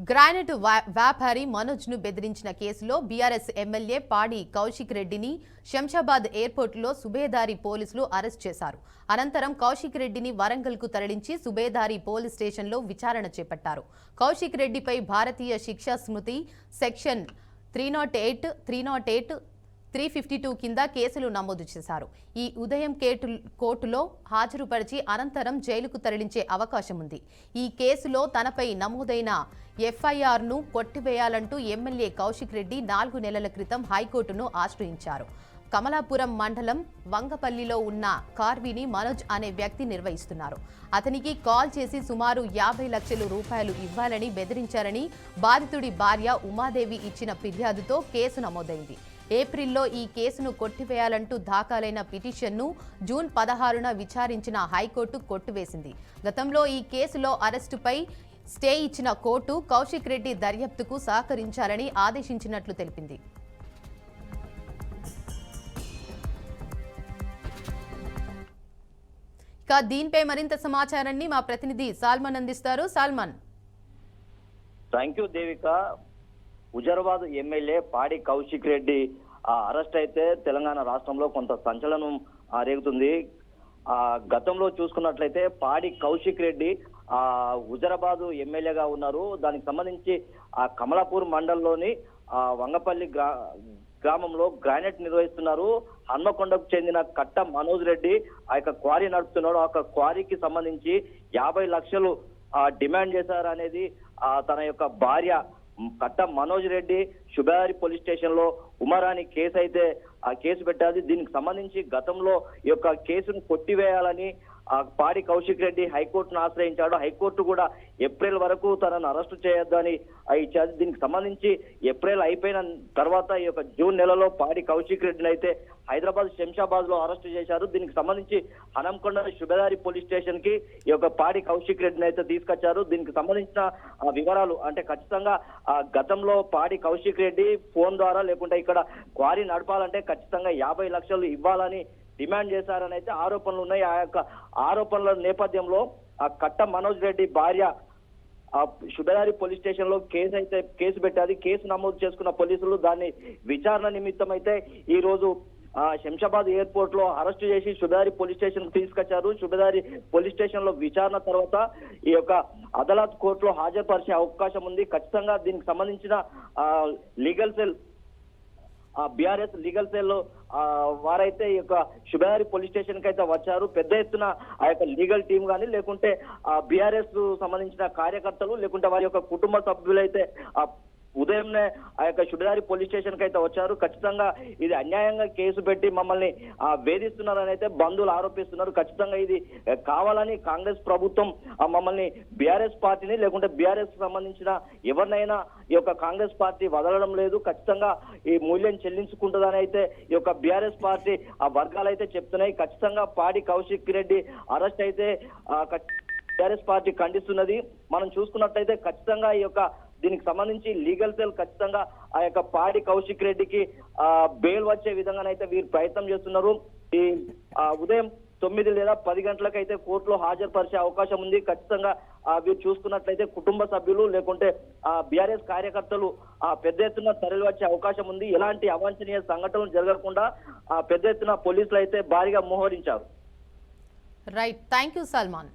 Granite వ్యాపారి మనోజ్ ను బెదిరించిన కేసులో బీఆర్ఎస్ ఎమ్మెల్యే పాడి కౌశిక్ రెడ్డిని శంషాబాద్ ఎయిర్పోర్టులో సుబేదారి పోలీసులు అరెస్ట్ చేశారు. అనంతరం కౌశిక్ రెడ్డిని వరంగల్ కు తరలించి సుబేదారి పోలీస్ స్టేషన్లో విచారణ చేపట్టారు. కౌశిక్ రెడ్డిపై భారతీయ శిక్షా స్మృతి సెక్షన్ 308, 352 కింద కేసులు నమోదు చేశారు. ఈ ఉదయం కోర్టులో హాజరుపరిచి అనంతరం జైలుకు తరలించే అవకాశం ఉంది. ఈ కేసులో తనపై నమోదైన ఎఫ్ఐఆర్ను కొట్టివేయాలంటూ ఎమ్మెల్యే కౌశిక్ రెడ్డి 4 నెలల క్రితం హైకోర్టును ఆశ్రయించారు. కమలాపురం మండలం వంగపల్లిలో ఉన్న కార్విని మనోజ్ అనే వ్యక్తి నిర్వహిస్తున్నారు. అతనికి కాల్ చేసి సుమారు 50 లక్షల రూపాయలు ఇవ్వాలని బెదిరించారని బాధితుడి భార్య ఉమాదేవి ఇచ్చిన ఫిర్యాదుతో కేసు నమోదైంది. ఏప్రిల్లో ఈ కేసును కొట్టివేయాలంటూ దాఖలైన పిటిషన్ను జూన్ 16న విచారించిన హైకోర్టు కొట్టివేసింది. గతంలో ఈ కేసులో అరెస్టుపై స్టే ఇచ్చిన కోర్టు కౌశిక్ రెడ్డి దర్యాప్తుకు సహకరించాలని ఆదేశించినట్లు తెలిపింది. ఇక దీనిపై మరింత సమాచారాన్ని మా ప్రతినిధి సాల్మన్ అందిస్తారు. Salman. Thank you Devika. Huzurabad MLA Padi Kaushik Reddy arrest అయితే తెలంగాణ రాష్ట్రంలో కొంత సంచలనం రేగుతుంది. గతంలో చూసుకున్నట్లయితే పాడి కౌశిక్ రెడ్డి హుజరాబాద్ ఎమ్మెల్యేగా ఉన్నారు. దానికి సంబంధించి కమలాపూర్ మండలంలోని వంగపల్లి గ్రామంలో గ్రానైట్ నిర్వహిస్తున్నారు. హన్మకొండకు చెందిన కట్ట మనోజ్ రెడ్డి ఆ యొక్క క్వారీ నడుపుతున్నాడు. ఆ క్వారీకి సంబంధించి 50 లక్షలు డిమాండ్ చేశారు అనేది తన యొక్క భార్య కట్ట మనోజ్ రెడ్డి శుభారి పోలీస్ స్టేషన్ లో ఉమరాని కేసు అయితే కేసు పెట్టారు. దీనికి సంబంధించి గతంలో ఈ యొక్క కేసును కొట్టివేయాలని పాడి కౌశిక్ రెడ్డి హైకోర్టును ఆశ్రయించాడు. హైకోర్టు కూడా ఏప్రిల్ వరకు తనను అరెస్టు చేయొద్దని ఇచ్చారు. దీనికి సంబంధించి ఏప్రిల్ అయిపోయిన తర్వాత ఈ యొక్క జూన్ నెలలో పాడి కౌశిక్ రెడ్డిని అయితే హైదరాబాద్ శంషాబాద్ లో అరెస్టు చేశారు. దీనికి సంబంధించి హనంకొండ శుభదారి పోలీస్ స్టేషన్ కి ఈ యొక్క పాడి కౌశిక్ రెడ్డిని అయితే తీసుకొచ్చారు. దీనికి సంబంధించిన వివరాలు అంటే ఖచ్చితంగా గతంలో పాడి కౌశిక్ రెడ్డి ఫోన్ ద్వారా లేకుంటే ఇక్కడ క్వారీ నడపాలంటే ఖచ్చితంగా 50 లక్షలు ఇవ్వాలని డిమాండ్ చేశారని అయితే ఆరోపణలు ఉన్నాయి. ఆ యొక్క ఆరోపణల నేపథ్యంలో కట్ట మనోజ్ రెడ్డి భార్య శుభదారి పోలీస్ స్టేషన్ లో కేసు పెట్టారు. కేసు నమోదు చేసుకున్న పోలీసులు దాన్ని విచారణ నిమిత్తం అయితే ఈ రోజు శంషాబాద్ ఎయిర్పోర్ట్ లో అరెస్టు చేసి శుభదారి పోలీస్ స్టేషన్ కు తీసుకొచ్చారు. శుభదారి పోలీస్ స్టేషన్ లో విచారణ తర్వాత ఈ యొక్క అదాలత్ కోర్టులో హాజరుపరిచే అవకాశం ఉంది. ఖచ్చితంగా దీనికి సంబంధించిన legal cell BRS legal cell వారైతే ఈ యొక్క శుభదారి పోలీస్ స్టేషన్ కి అయితే వచ్చారు. పెద్ద ఎత్తున ఆ యొక్క లీగల్ టీం కానీ లేకుంటే బీఆర్ఎస్ సంబంధించిన కార్యకర్తలు లేకుంటే వారి యొక్క కుటుంబ సభ్యులైతే ఉదయంనే ఆ యొక్క శుభదారి పోలీస్ స్టేషన్ కి అయితే వచ్చారు. ఖచ్చితంగా ఇది అన్యాయంగా కేసు పెట్టి మమ్మల్ని వేధిస్తున్నారని అయితే బంధువులు ఆరోపిస్తున్నారు. ఖచ్చితంగా ఇది కావాలని కాంగ్రెస్ ప్రభుత్వం మమ్మల్ని బీఆర్ఎస్ పార్టీని లేకుంటే బీఆర్ఎస్ సంబంధించిన ఎవరినైనా ఈ యొక్క కాంగ్రెస్ పార్టీ వదలడం లేదు. ఖచ్చితంగా ఈ మూల్యం చెల్లించుకుంటుందని అయితే ఈ యొక్క బీఆర్ఎస్ పార్టీ వర్గాలు అయితే చెప్తున్నాయి. ఖచ్చితంగా పాడి కౌశిక్ రెడ్డి అరెస్ట్ అయితే బీఆర్ఎస్ పార్టీ ఖండిస్తున్నది. మనం చూసుకున్నట్లయితే ఖచ్చితంగా ఈ యొక్క దీనికి సంబంధించి లీగల్ సెల్ ఖచ్చితంగా ఆ యొక్క పాడి కౌశిక్ రెడ్డికి బెయిల్ వచ్చే విధంగానైతే వీరు ప్రయత్నం చేస్తున్నారు. ఈ ఉదయం 9 లేదా 10 గంటలకైతే కోర్టులో హాజరుపరిచే అవకాశం ఉంది. ఖచ్చితంగా వీరు చూసుకున్నట్లయితే కుటుంబ సభ్యులు లేకుంటే బీఆర్ఎస్ కార్యకర్తలు పెద్ద ఎత్తున తరలి వచ్చే అవకాశం ఉంది. ఎలాంటి అవాంఛనీయ సంఘటనలు జరగకుండా పెద్ద ఎత్తున పోలీసులు అయితే భారీగా మోహరించారు. రైట్. Thank you Salman.